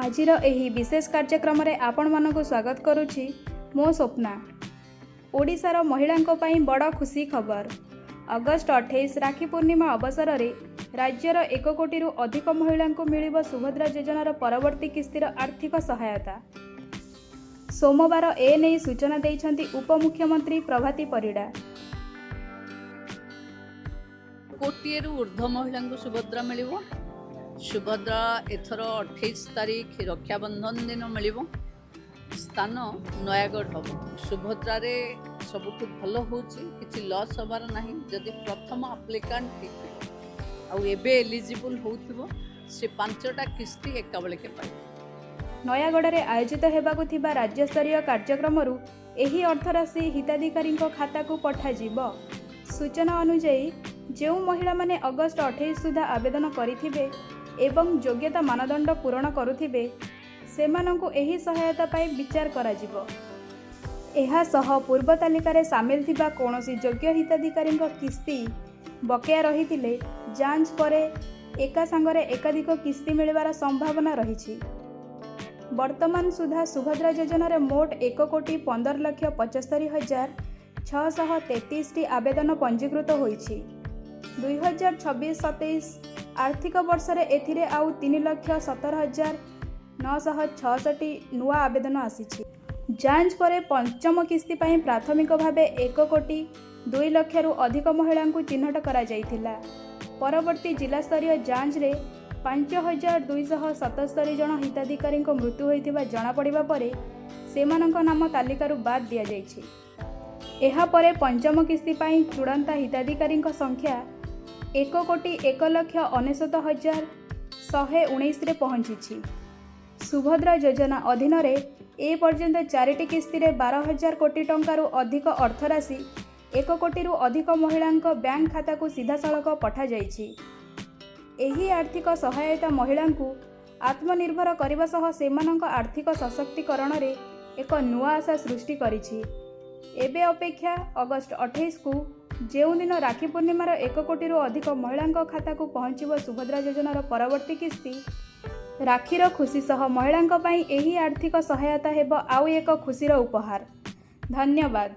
आजिर एही विशेष कार्यक्रम रे आपण मानक स्वागत करुछि मो स्वप्ना। ओडिशार महिलांको पई बड़ खुशी खबर। अगस्ट 28 राखी पूर्णिमा अवसर रे राज्यर 1 कोटी रु अधिक महिलांको मिलिब सुभद्रा योजनार परवर्ती किस्तिर आर्थिक सहायता। सोमवार ए नै सूचना दैछन्ति उपमुख्यमंत्री प्रभाती परिडा। कोटी रु ऊर्ध्व महिला सुभद्रा मिलिबो। सुभद्रा एथर 28 तारीख रक्षाबंधन दिन मिलिबो। स्थान नयागढ़ हम। सुभद्रा रे सबुठ भल होची किछि लॉस हबार नाही। जदि प्रथम एप्लिकेंट थिबे आ एबे एलिजिबल होथिबो से 5टा किस्ती एकाबेले के पाइ। नयागढ़ रे आयोजित हेबाकु थिबा राज्य स्तरीय कार्यक्रम रु एही अर्थराशि हिताधिकारी खाता को पठा जिवो। सूचना अनुसार जो महिला माने अगस्ट 28 सुधा आवेदन करिथिबे एवं योग्यता मानदंड पूरण करुथिबे सेमानंकु एही सहायता पाई विचार करा जिवो। एहा सह पूर्व तालिका सामिल थिबा कोनोसी योग्य हिताधिकारी किस्ती बकेया रहिथिले जांच परे एका संगरे एकाधिक किस्ती मिलवार संभावना रहिछि। वर्तमान सुधा सुभद्रा योजना रे मोट 1,75,75,633 टी आवेदन पंजीकृत होईछि। 2026-27 आर्थिक वर्ष रे एथिरे आउ 3,17,966 नुआ आवेदन आसीछि। जांच परे पंचम किस्ती पई प्राथमिक भावे 1,02,00,000 रु अधिक महिला को चिन्हट करा जाइथिला। परवर्ती जिला स्तरीय जांच रे 5,277 जन हिताधिकारी मृत्यु होइथिबा जणा पड़िबा परे सेमानंक नाम तालिकारु बाद दिया जाइछि। एहा परे पंचम किस्ती पई चूड़ांत हिताधिकारी संख्या 1,01,99,119 रे पहुंची। सुभद्रा योजना अधीन रे ए पर्यंत 4टी किस्ती रे 12,000 कोटी टंका अधिक अर्थराशि 1 कोटी रु अधिक महिलांक बैंक खाता को सीधा सड़क पठा जाइछि। एही आर्थिक सहायता महिलांकु आत्मनिर्भर करबा सह सेमानंक आर्थिक सशक्तिकरण रे एक नुआ आशा सृष्टि करिछि। एबे अपेक्षा अगस्ट 28 को जो दिन राखी पूर्णिमार 1 कोटी रु अधिक महिलांक खाता को पहुंचीबो सुभद्रा योजनार परवर्ती किस्ती। राखीर खुशी सह महिलांक पई एही आर्थिक सहायता हेबो आउ एक खुशीर उपहार। धन्यवाद।